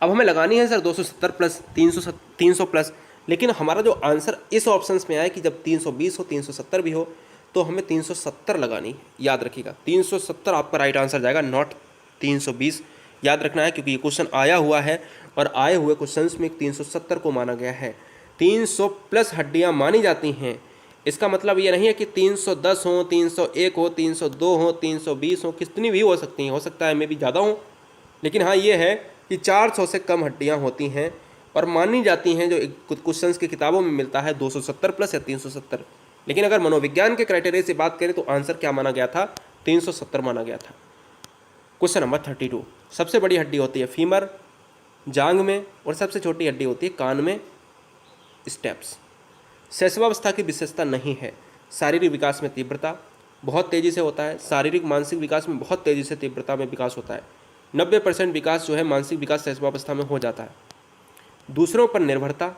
अब हमें लगानी है सर 270 प्लस 300 प्लस, लेकिन हमारा जो आंसर इस ऑप्शन में आया कि जब 320 हो, 370 भी हो, तो हमें 370 लगानी है। याद रखिएगा 370 आपका राइट आंसर जाएगा, नॉट 320। याद रखना है क्योंकि ये क्वेश्चन आया हुआ है और आए हुए क्वेश्चंस में 370 को माना गया है। 300 प्लस हड्डियां मानी जाती हैं, इसका मतलब ये नहीं है कि 310 हो, 301 हो, 302 हो, 320 हो, कितनी भी हो सकती हैं, हो सकता है मैं भी ज़्यादा हूँ, लेकिन हाँ ये है कि 400 से कम हड्डियाँ होती हैं और मानी जाती हैं। जो क्वेश्चंस की किताबों में मिलता है 270 प्लस या 370, लेकिन अगर मनोविज्ञान के क्राइटेरिया से बात करें तो आंसर क्या माना गया था? 370 माना गया था। क्वेश्चन नंबर 32, सबसे बड़ी हड्डी होती है फीमर, जांग में, और सबसे छोटी हड्डी होती है कान में, स्टेप्स। शैशवावस्था की विशेषता नहीं है, शारीरिक विकास में तीव्रता बहुत तेज़ी से होता है, शारीरिक मानसिक विकास में बहुत तेज़ी से तीव्रता में विकास होता है। 90% विकास जो है मानसिक विकास शैशवावस्था में हो जाता है। दूसरों पर निर्भरता,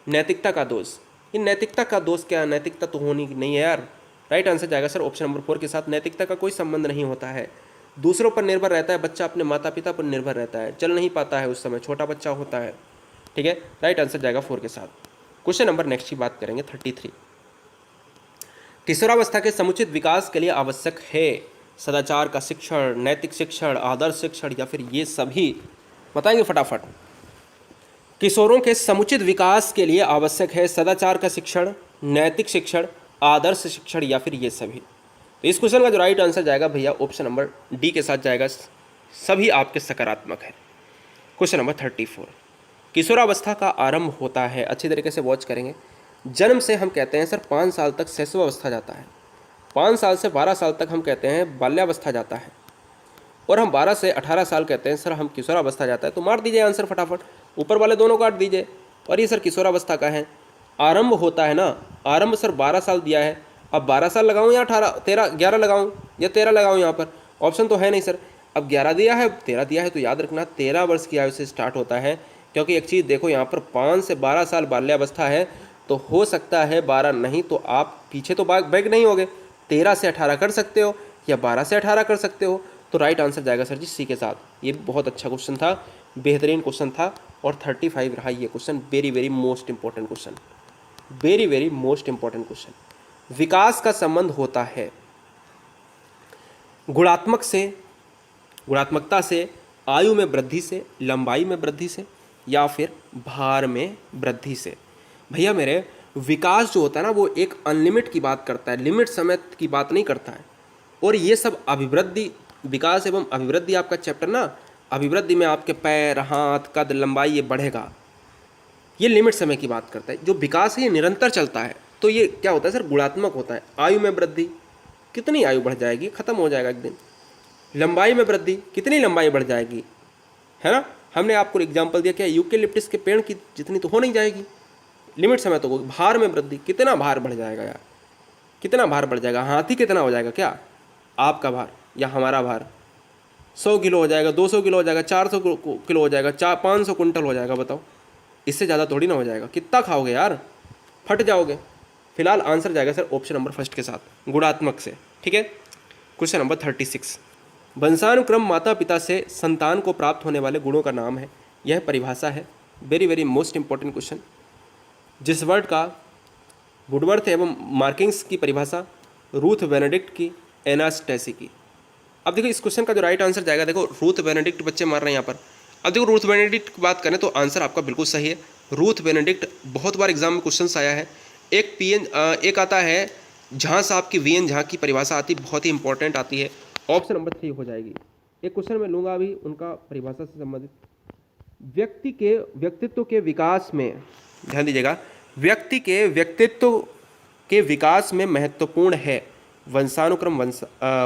नैतिकता का दोष। ये नैतिकता का दोष क्या? नैतिकता तो होनी नहीं है यार। राइट आंसर जाएगा सर ऑप्शन नंबर 4 के साथ। नैतिकता का कोई संबंध नहीं होता है। दूसरों पर निर्भर रहता है, बच्चा अपने माता पिता पर निर्भर रहता है, चल नहीं पाता है उस समय, छोटा बच्चा होता है। ठीक है, राइट आंसर जाएगा 4 के साथ। क्वेश्चन नंबर नेक्स्ट की बात करेंगे 33, किशोरावस्था के समुचित विकास के लिए आवश्यक है सदाचार का शिक्षण, नैतिक शिक्षण, आदर्श शिक्षण या फिर ये सभी? बताएंगे फटाफट। किशोरों के समुचित विकास के लिए आवश्यक है सदाचार का शिक्षण, नैतिक शिक्षण, आदर्श शिक्षण या फिर ये सभी? तो इस क्वेश्चन का जो राइट आंसर जाएगा भैया ऑप्शन नंबर डी के साथ जाएगा, सभी आपके सकारात्मक है। क्वेश्चन नंबर 34, किशोरावस्था का आरंभ होता है, अच्छी तरीके से वॉच करेंगे, जन्म से हम कहते हैं सर 5 साल तक शैशवावस्था जाता है, 5 साल से 12 साल तक हम कहते हैं बाल्यावस्था जाता है, और हम 12 से 18 साल कहते हैं सर हम किशोरावस्था जाता है। तो मार दीजिए आंसर फटाफट, ऊपर वाले दोनों काट दीजिए, और ये सर किशोरावस्था का है। आरंभ होता है ना, आरंभ सर 12 साल दिया है, अब 12 साल लगाऊं या 18 13 11 लगाऊं या 13 लगाऊं, यहाँ पर ऑप्शन तो है नहीं सर। अब 11 दिया है, 13 दिया है, तो याद रखना 13 वर्ष की आयु से स्टार्ट होता है। क्योंकि एक चीज़ देखो, यहाँ पर 5 से 12 साल बाल्यावस्था है, तो हो सकता है 12 नहीं तो आप पीछे तो बैग नहीं होगे, 13 से 18 कर सकते हो या 12 से 18 कर सकते हो। तो राइट आंसर जाएगा सर जी सी के साथ। ये बहुत अच्छा क्वेश्चन था, बेहतरीन क्वेश्चन था, और 35 रहा ये question. Very very most important question, very very most important question. विकास का संबंध होता है गुणात्मक से, गुणात्मकता से, आयु में वृद्धि से, लंबाई में वृद्धि से, या फिर भार में वृद्धि से। भैया मेरे, विकास जो होता है ना वो एक अनलिमिट की बात करता है, लिमिट समय की बात नहीं करता है। और ये सब अभिवृद्धि, विकास एवं अभिवृद्धि आपका चैप्टर ना, अभिवृद्धि में आपके पैर, हाथ, कद, लंबाई ये बढ़ेगा, ये लिमिट समय की बात करता है। जो विकास है ये निरंतर चलता है, तो ये क्या होता है सर, गुणात्मक होता है। आयु में वृद्धि, कितनी आयु बढ़ जाएगी, खत्म हो जाएगा एक दिन। लंबाई में वृद्धि, कितनी लंबाई बढ़ जाएगी, है ना। हमने आपको एग्जाम्पल दिया, क्या यूकेलिप्टस के पेड़ की जितनी तो हो नहीं जाएगी, लिमिट समय तो होगी। भार में वृद्धि, कितना भार बढ़ जाएगा यार, कितना भार बढ़ जाएगा, हाथी कितना हो जाएगा, क्या आपका भार या हमारा भार 100 किलो हो जाएगा, 200 किलो हो जाएगा, 400 किलो हो जाएगा, 500 कुंटल हो जाएगा, बताओ। इससे ज़्यादा थोड़ी ना हो जाएगा, कितना खाओगे यार, फट जाओगे। फिलहाल आंसर जाएगा सर ऑप्शन नंबर फर्स्ट के साथ, गुणात्मक से। ठीक है, क्वेश्चन नंबर 36। वंशानुक्रम माता पिता से संतान को प्राप्त होने वाले गुणों का नाम है, यह परिभाषा है। Very very most important question. जिस वर्ड का वुडवर्थ एवं मार्किंग्स की परिभाषा, रूथ बेनेडिक्ट की, एना स्टैसी की। अब देखो इस क्वेश्चन का जो राइट आंसर जाएगा, देखो रूथ बेनेडिक्ट बच्चे मार रहे हैं यहाँ पर। अब देखो रूथ बेनेडिक्ट की बात करें तो आंसर आपका बिल्कुल सही है। रूथ बेनेडिक्ट बहुत बार एग्जाम में क्वेश्चन आया है। एक आता है झा साहब की, वीएन झा की परिभाषा आती, बहुत ही इंपॉर्टेंट आती है। ऑप्शन नंबर 3 हो जाएगी। एक क्वेश्चन मैं लूँगा अभी उनका परिभाषा से संबंधित। व्यक्ति के व्यक्तित्व के विकास में, ध्यान दीजिएगा, व्यक्ति के व्यक्तित्व के विकास में महत्वपूर्ण है वंशानुक्रम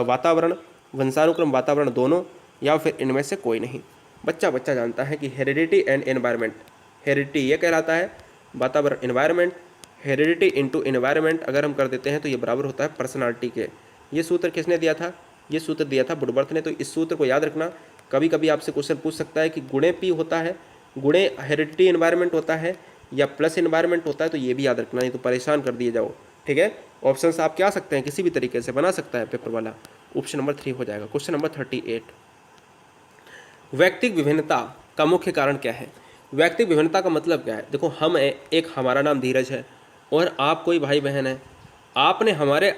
वातावरण, वंशानुक्रम वातावरण दोनों, या फिर इनमें से कोई नहीं। बच्चा जानता है कि हेरिडिटी एंड एनवायरनमेंट, हेरिडिटी ये कहलाता है, वातावरण एनवायरनमेंट, हेरिडिटी इनटू एनवायरनमेंट अगर हम कर देते हैं तो ये बराबर होता है पर्सनालिटी के। ये सूत्र किसने दिया था, ये सूत्र दिया था वुडवर्थ ने। तो इस सूत्र को याद रखना। कभी कभी आपसे क्वेश्चन पूछ सकता है कि गुणे पी होता है, गुणे हेरिडिटी एनवायरनमेंट होता है, या प्लस एनवायरनमेंट होता है, तो ये भी याद रखना, नहीं तो परेशान कर दिए जाओ। ठीक है, ऑप्शन आप क्या सकते हैं, किसी भी तरीके से बना सकता है पेपर वाला। ऑप्शन नंबर 3 हो जाएगा। Question number 38। व्यक्तिक विभिन्नता का मुख्य कारण क्या है। व्यक्तिक विभिन्नता का मतलब क्या है, देखो हम एक हमारा नाम धीरज है और आप कोई भाई बहन है, आपने हमारे,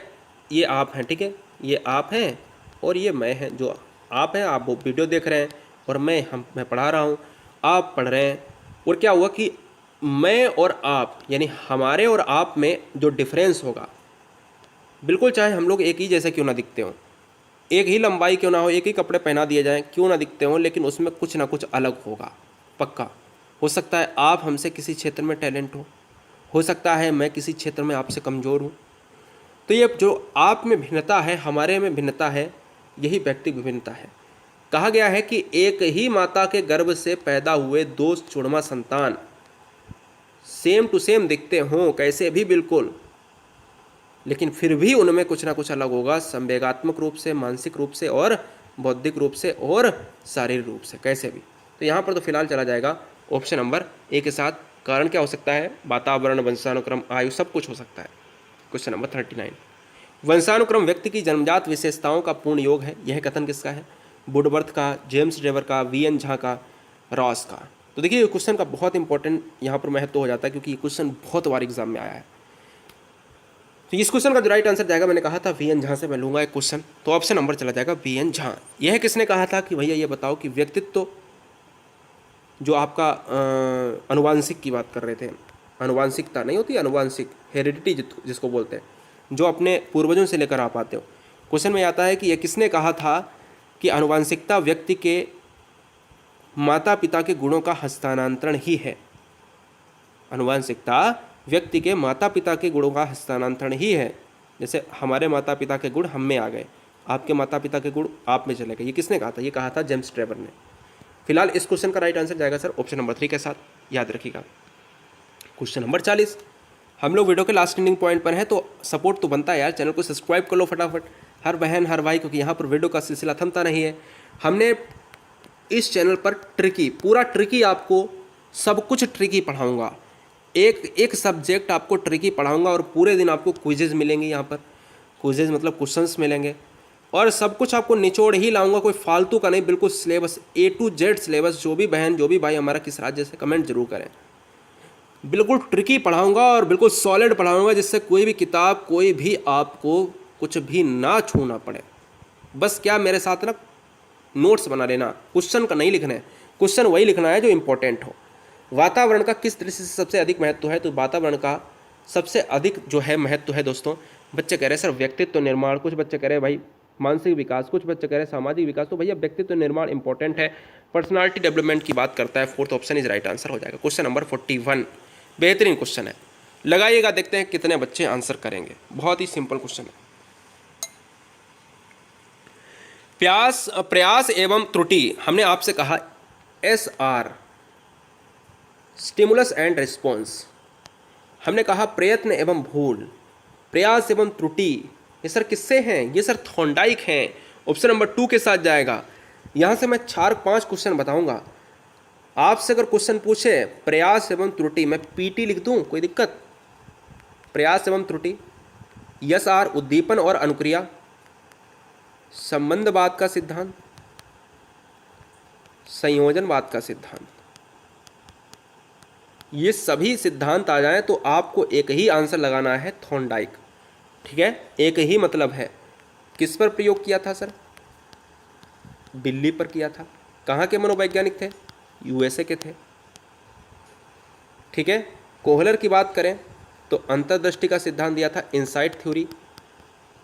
ये आप हैं, ठीक है, ये आप हैं और ये मैं हैं। जो आप हैं आप वो वीडियो देख रहे हैं और मैं पढ़ा रहा हूँ, आप पढ़ रहे हैं। और क्या हुआ कि मैं और आप, यानी हमारे और आप में जो डिफरेंस होगा, बिल्कुल चाहे हम लोग एक ही जैसे क्यों ना दिखते हों, एक ही लंबाई क्यों ना हो, एक ही कपड़े पहना दिए जाएं, क्यों ना दिखते हों, लेकिन उसमें कुछ ना कुछ अलग होगा पक्का। हो सकता है आप हमसे किसी क्षेत्र में टैलेंट हो सकता है मैं किसी क्षेत्र में आपसे कमज़ोर हूँ। तो ये जो आप में भिन्नता है, हमारे में भिन्नता है, यही व्यक्तिक विभिन्नता है। कहा गया है कि एक ही माता के गर्भ से पैदा हुए दो जुड़वा संतान सेम टू सेम दिखते हों कैसे भी, बिल्कुल, लेकिन फिर भी उनमें कुछ ना कुछ अलग होगा, संवेगात्मक रूप से, मानसिक रूप से, और बौद्धिक रूप से, और शारीरिक रूप से, कैसे भी। तो यहाँ पर तो फिलहाल चला जाएगा ऑप्शन नंबर ए के साथ। कारण क्या हो सकता है, वातावरण, वंशानुक्रम, आयु, सब कुछ हो सकता है। Question number 39। वंशानुक्रम व्यक्ति की जन्मजात विशेषताओं का पूर्ण योग है, यह कथन किसका है। वुडवर्थ का, जेम्स ड्रेवर का, वीएन झा का, रॉस का। तो देखिए क्वेश्चन का बहुत इंपॉर्टेंट यहाँ पर महत्व हो जाता है, क्योंकि ये क्वेश्चन बहुत बार एग्जाम में आया है। तो इस क्वेश्चन का जो राइट आंसर जाएगा, मैंने कहा था वीएन झा से मैं लूँगा एक क्वेश्चन, तो ऑप्शन नंबर चला जाएगा वीएन झा। यह किसने कहा था कि भैया ये बताओ कि व्यक्तित्व जो आपका अनुवांशिक की बात कर रहे थे, अनुवांशिकता नहीं होती, अनुवांशिक हेरिडिटी जिसको बोलते हैं, जो अपने पूर्वजों से लेकर आप आते हो। क्वेश्चन में आता है कि यह किसने कहा था कि अनुवांशिकता व्यक्ति के माता पिता के गुणों का हस्तांतरण ही है। अनुवांशिकता व्यक्ति के माता पिता के गुणों का हस्तांतरण ही है। जैसे हमारे माता पिता के गुण हम में आ गए, आपके माता पिता के गुण आप में चले गए। ये किसने कहा था, ये कहा था जेम्स ड्रेवर ने। फिलहाल इस क्वेश्चन का राइट आंसर जाएगा सर ऑप्शन नंबर 3 के साथ, याद रखिएगा। Question number 40। हम लोग वीडियो के लास्ट एंडिंग पॉइंट पर हैं, तो सपोर्ट तो बनता है यार, चैनल को सब्सक्राइब कर लो फटाफट हर बहन हर भाई, क्योंकि यहाँ पर वीडियो का सिलसिला थमता नहीं है। हमने इस चैनल पर पूरा ट्रिकी आपको सब कुछ ट्रिकी पढ़ाऊँगा, एक एक सब्जेक्ट आपको ट्रिकी पढ़ाऊँगा, और पूरे दिन आपको क्विजेज मिलेंगे यहाँ पर। क्विजेज मतलब क्वेश्चंस मिलेंगे, और सब कुछ आपको निचोड़ ही लाऊंगा, कोई फालतू का नहीं, बिल्कुल syllabus A to Z syllabus. जो भी बहन जो भी भाई हमारा किस राज्य से, कमेंट जरूर करें। बिल्कुल ट्रिकी पढ़ाऊंगा और बिल्कुल सॉलिड पढ़ाऊंगा, जिससे कोई भी किताब कोई भी आपको कुछ भी ना छूना पड़े। बस क्या मेरे साथ ना नोट्स बना लेना, क्वेश्चन का नहीं लिखना है, क्वेश्चन वही लिखना है जो इम्पोर्टेंट हो। वातावरण का किस दृष्टि से सबसे अधिक महत्व है, तो वातावरण का सबसे अधिक जो है महत्व है दोस्तों, बच्चे कह रहे हैं सर व्यक्तित्व निर्माण, कुछ बच्चे कह रहे हैं भाई मानसिक विकास, कुछ बच्चे कह रहे हैं सामाजिक विकास। तो भैया व्यक्तित्व निर्माण इंपॉर्टेंट है, पर्सनालिटी डेवलपमेंट की बात करता है। Fourth option is right answer हो जाएगा। क्वेश्चन नंबर 41 बेहतरीन क्वेश्चन है, लगाइएगा, देखते हैं कितने बच्चे आंसर करेंगे। बहुत ही सिंपल क्वेश्चन है। प्रयास एवं त्रुटि, हमने आपसे कहा SR स्टिमुलस एंड रिस्पॉन्स, हमने कहा प्रयत्न एवं भूल, प्रयास एवं त्रुटि, ये सर किससे हैं, ये सर थॉर्नडाइक हैं। ऑप्शन नंबर 2 के साथ जाएगा। यहाँ से मैं 4-5 क्वेश्चन बताऊंगा, आपसे अगर क्वेश्चन पूछे प्रयास एवं त्रुटि, मैं PT लिख दूं, कोई दिक्कत? प्रयास एवं त्रुटि, SR उद्दीपन और अनुक्रिया, संबंधवाद का सिद्धांत, संयोजनवाद का सिद्धांत, ये सभी सिद्धांत आ जाएं तो आपको एक ही आंसर लगाना है, थॉर्नडाइक। ठीक है, एक ही मतलब है। किस पर प्रयोग किया था सर? बिल्ली पर किया था। कहाँ के मनोवैज्ञानिक थे? USA के थे। ठीक है, कोहलर की बात करें तो अंतर्दृष्टि का सिद्धांत दिया था, इनसाइट थ्योरी।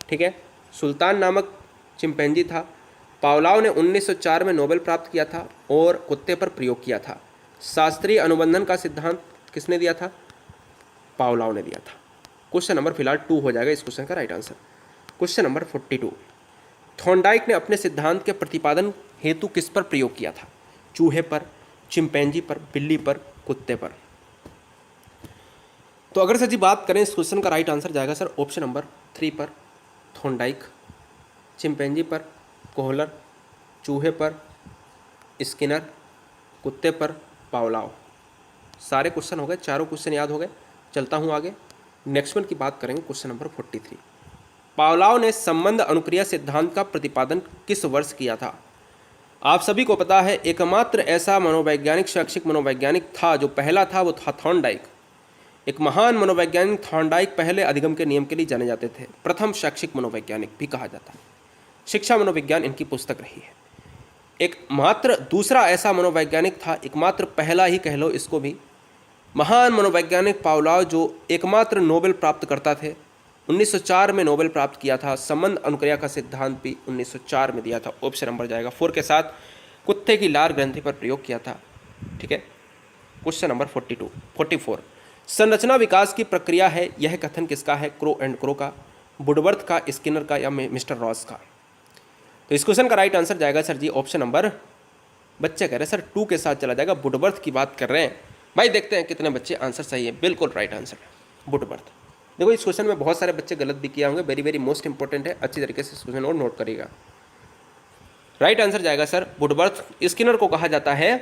ठीक है, सुल्तान नामक चिंपैंजी था। पावलाव ने 1904 में नोबेल प्राप्त किया था और कुत्ते पर प्रयोग किया था। शास्त्रीय अनुबंधन का सिद्धांत किसने दिया था? पावलाव ने दिया था। क्वेश्चन नंबर फिलहाल 2 हो जाएगा इस क्वेश्चन का right answer. Question number 42, Thorndike ने अपने सिद्धांत के प्रतिपादन हेतु किस पर प्रयोग किया था? चूहे पर, चिंपैंजी पर, बिल्ली पर, कुत्ते पर। तो अगर सर जी बात करें इस क्वेश्चन का राइट आंसर जाएगा सर ऑप्शन नंबर 3 पर, थॉर्नडाइक। चिंपैंजी पर कोहलर, चूहे पर स्किनर, कुत्ते पर पावलाव। सारे क्वेश्चन हो गए, चारों क्वेश्चन याद हो गए। चलता हूँ आगे, नेक्स्ट वन की बात करेंगे। क्वेश्चन नंबर 43, पावलाव ने संबंध अनुक्रिया सिद्धांत का प्रतिपादन किस वर्ष किया था? आप सभी को पता है एकमात्र ऐसा मनोवैज्ञानिक, शैक्षिक मनोवैज्ञानिक था जो पहला था, वो था थॉर्नडाइक। एक महान मनोवैज्ञानिक थॉर्नडाइक पहले अधिगम के नियम के लिए जाने जाते थे, प्रथम शैक्षिक मनोवैज्ञानिक भी कहा जाता है। शिक्षा मनोविज्ञान इनकी पुस्तक रही है। एक मात्र दूसरा ऐसा मनोवैज्ञानिक था, एकमात्र पहला ही कह लो इसको भी, महान मनोवैज्ञानिक पावलाव, जो एकमात्र नोबेल प्राप्त करता थे। 1904 में नोबेल प्राप्त किया था। संबंध अनुक्रिया का सिद्धांत भी 1904 में दिया था। ऑप्शन नंबर जाएगा 4 के साथ, कुत्ते की लार ग्रंथि पर प्रयोग किया था। ठीक है, क्वेश्चन नंबर 44, संरचना विकास की प्रक्रिया है, यह कथन किसका है? क्रो एंड क्रो का, वुडवर्थ का, स्किनर का, या मिस्टर रॉस का? तो इस क्वेश्चन का राइट आंसर जाएगा सर जी ऑप्शन नंबर, बच्चे कह रहे हैं सर 2 के साथ चला जाएगा, वुडवर्थ की बात कर रहे हैं। भाई देखते हैं कितने बच्चे आंसर सही है। बिल्कुल राइट आंसर है वुडवर्थ। देखो इस क्वेश्चन में बहुत सारे बच्चे गलत भी किए होंगे, वेरी वेरी मोस्ट इंपॉर्टेंट है, अच्छी तरीके से इस क्वेश्चन और नोट करिएगा। राइट आंसर जाएगा सर वुडवर्थ। स्किनर को कहा जाता है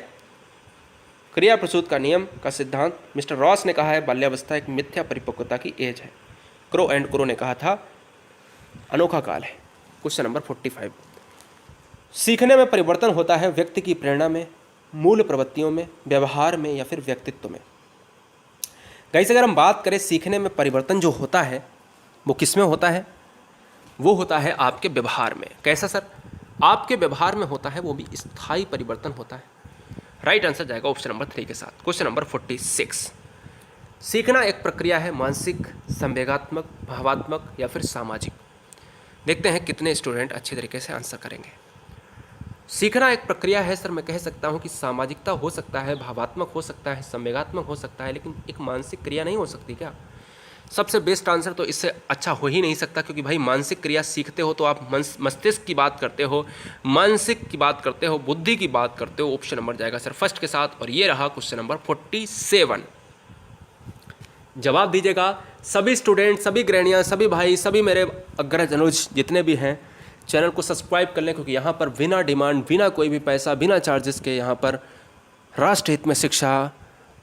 क्रिया प्रसूत का नियम का सिद्धांत। मिस्टर रॉस ने कहा है बाल्यावस्था एक मिथ्या परिपक्वता की एज है। क्रो एंड क्रो ने कहा था अनोखा काल है। क्वेश्चन नंबर 45, सीखने में परिवर्तन होता है व्यक्ति की प्रेरणा में, मूल प्रवृत्तियों में, व्यवहार में, या फिर व्यक्तित्व में? गाइस अगर हम बात करें सीखने में परिवर्तन जो होता है वो किस में होता है? वो होता है आपके व्यवहार में। कैसा सर? आपके व्यवहार में होता है, वो भी स्थायी परिवर्तन होता है। राइट आंसर जाएगा ऑप्शन नंबर 3 के साथ। क्वेश्चन नंबर 46, सीखना एक प्रक्रिया है, मानसिक, संवेगात्मक, भावात्मक, या फिर सामाजिक? देखते हैं कितने स्टूडेंट अच्छे तरीके से आंसर करेंगे। सीखना एक प्रक्रिया है सर, मैं कह सकता हूँ कि सामाजिकता हो सकता है, भावात्मक हो सकता है, संवेगात्मक हो सकता है, लेकिन एक मानसिक क्रिया नहीं हो सकती क्या? सबसे बेस्ट आंसर तो इससे अच्छा हो ही नहीं सकता, क्योंकि भाई मानसिक क्रिया सीखते हो तो आप मस्तिष्क की बात करते हो, मानसिक की बात करते हो, बुद्धि की बात करते हो। ऑप्शन नंबर जाएगा सर फर्स्ट के साथ, और ये रहा क्वेश्चन नंबर 47। जवाब दीजिएगा। सभी स्टूडेंट, सभी गृहिणियाँ, सभी भाई, सभी मेरे अग्रज अनुज जितने भी हैं, चैनल को सब्सक्राइब कर लें, क्योंकि यहाँ पर बिना डिमांड, बिना कोई भी पैसा, बिना चार्जेस के यहाँ पर राष्ट्र हित में शिक्षा,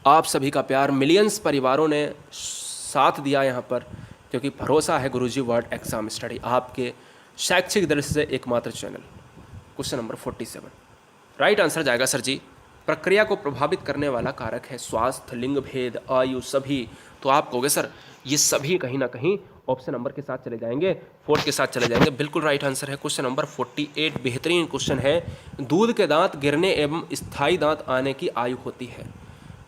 आप सभी का प्यार, मिलियंस परिवारों ने साथ दिया यहाँ पर, क्योंकि भरोसा है गुरुजी वर्ड एग्जाम स्टडी, आपके शैक्षिक दृष्टि से एकमात्र channel. Question number 47, right answer जाएगा सर जी, प्रक्रिया को प्रभावित करने वाला कारक है स्वास्थ्य, लिंग भेद, आयु, सभी। तो आप कहोगे सर ये सभी कहीं ना कहीं ऑप्शन नंबर के साथ चले जाएंगे, 4 के साथ चले जाएंगे। बिल्कुल राइट आंसर है। क्वेश्चन नंबर 48 बेहतरीन क्वेश्चन है। दूध के दांत गिरने एवं स्थायी दांत आने की आयु होती है।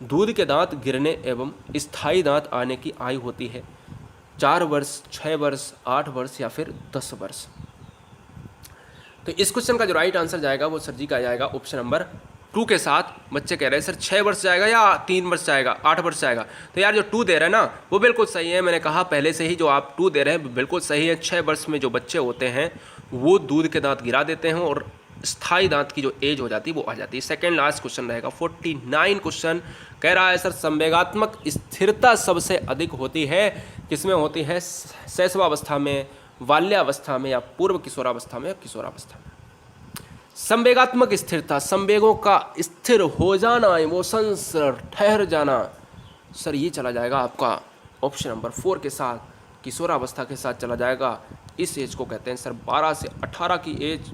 दूध के दांत गिरने एवं स्थायी दांत आने की आयु होती है 4 वर्ष, 6 वर्ष, 8 वर्ष या फिर 10 वर्ष। तो इस क्वेश्चन का जो राइट आंसर जाएगा वो सर जी का जाएगा ऑप्शन नंबर 2 के साथ। बच्चे कह रहे हैं सर 6 वर्ष जाएगा या 3 वर्ष जाएगा, 8 वर्ष जाएगा। तो यार जो 2 दे रहे हैं ना वो बिल्कुल सही है। मैंने कहा पहले से ही जो आप 2 दे रहे हैं बिल्कुल सही है। 6 वर्ष में जो बच्चे होते हैं वो दूध के दांत गिरा देते हैं और स्थायी दांत की जो एज हो जाती है वो आ जाती है। सेकेंड लास्ट क्वेश्चन रहेगा 49 क्वेश्चन। कह रहा है सर संवेगात्मक स्थिरता सबसे अधिक होती है किसमें होती है? शैशवावस्था में, बाल्यावस्था में या पूर्व किशोरावस्था में या किशोरावस्था में। संवेगात्मक स्थिरता, संवेगों का स्थिर हो जाना, इमोशंस ठहर जाना, सर ये चला जाएगा आपका ऑप्शन नंबर 4 के साथ, किशोरावस्था के साथ चला जाएगा। इस एज को कहते हैं सर 12 से 18 की एज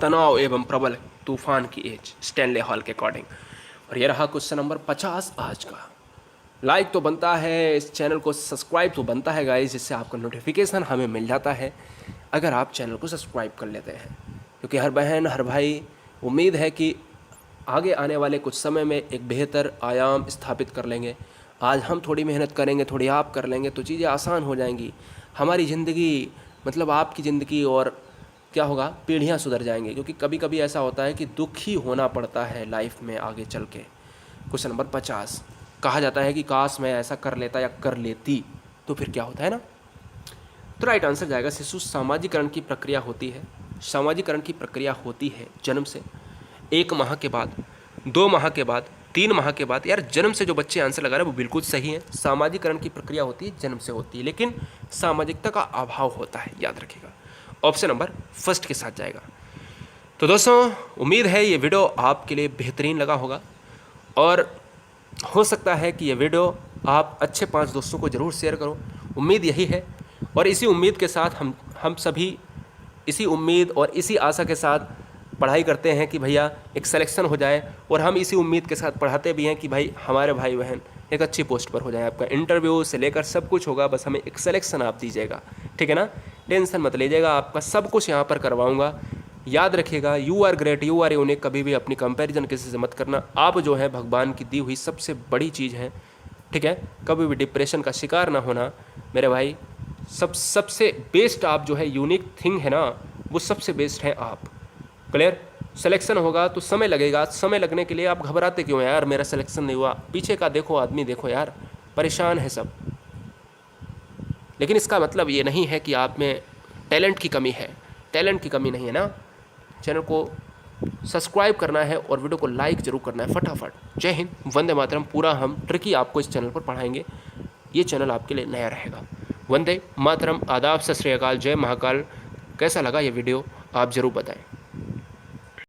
तनाव एवं प्रबल तूफान की एज, स्टैनले हॉल के अकॉर्डिंग। और ये रहा क्वेश्चन नंबर 50 आज का। लाइक तो बनता है, इस चैनल को सब्सक्राइब तो बनता है गाइस, जिससे आपका नोटिफिकेशन हमें मिल जाता है अगर आप चैनल को सब्सक्राइब कर लेते हैं। क्योंकि हर बहन, हर भाई उम्मीद है कि आगे आने वाले कुछ समय में एक बेहतर आयाम स्थापित कर लेंगे। आज हम थोड़ी मेहनत करेंगे, थोड़ी आप कर लेंगे तो चीज़ें आसान हो जाएंगी। हमारी ज़िंदगी मतलब आपकी ज़िंदगी और क्या होगा, पीढ़ियाँ सुधर जाएंगी। क्योंकि कभी कभी ऐसा होता है कि दुखी होना पड़ता है लाइफ में आगे चल के। क्वेश्चन नंबर 50, कहा जाता है कि काश मैं ऐसा कर लेता या कर लेती तो फिर क्या होता है ना। तो राइट आंसर जाएगा शिशु सामाजिकरण की प्रक्रिया होती है। सामाजिकरण की प्रक्रिया होती है जन्म से 1 माह के बाद, 2 माह के बाद, 3 माह के बाद। यार जन्म से जो बच्चे आंसर लगा रहे हैं वो बिल्कुल सही है। सामाजिकरण की प्रक्रिया होती है जन्म से होती है, लेकिन सामाजिकता का अभाव होता है, याद रखिएगा। ऑप्शन नंबर 1 के साथ जाएगा। तो दोस्तों उम्मीद है ये वीडियो आपके लिए बेहतरीन लगा होगा और हो सकता है कि ये वीडियो आप अच्छे 5 दोस्तों को ज़रूर शेयर करो। उम्मीद यही है और इसी उम्मीद के साथ हम सभी इसी उम्मीद और इसी आशा के साथ पढ़ाई करते हैं कि भैया एक सिलेक्शन हो जाए, और हम इसी उम्मीद के साथ पढ़ाते भी हैं कि भाई हमारे भाई बहन एक अच्छी पोस्ट पर हो जाए। आपका इंटरव्यू से लेकर सब कुछ होगा, बस हमें एक सिलेक्शन आप दीजिएगा, ठीक है ना। टेंशन मत लीजिएगा, आपका सब कुछ यहाँ पर करवाऊँगा। याद रखिएगा, you are great, you are unique. कभी भी अपनी कंपैरिजन किसी से मत करना। आप जो है भगवान की दी हुई सबसे बड़ी चीज़ है, ठीक है। कभी भी डिप्रेशन का शिकार ना होना मेरे भाई। सबसे बेस्ट आप जो है यूनिक थिंग है ना, वो सबसे बेस्ट है आप। क्लियर? सिलेक्शन होगा तो समय लगेगा। समय लगने के लिए आप घबराते क्यों हैं यार, मेरा सिलेक्शन नहीं हुआ? पीछे का देखो, आदमी देखो यार, परेशान है सब। लेकिन इसका मतलब ये नहीं है कि आप में टैलेंट की कमी है। टैलेंट की कमी नहीं है ना। चैनल को सब्सक्राइब करना है और वीडियो को लाइक जरूर करना है फटाफट। जय हिंद, वंदे मातरम। पूरा हम ट्रिकी आपको इस चैनल पर पढ़ाएंगे। ये चैनल आपके लिए नया रहेगा। वंदे मातरम, आदाब, सत श्री अकाल, जय महाकाल। कैसा लगा ये वीडियो आप ज़रूर बताएं।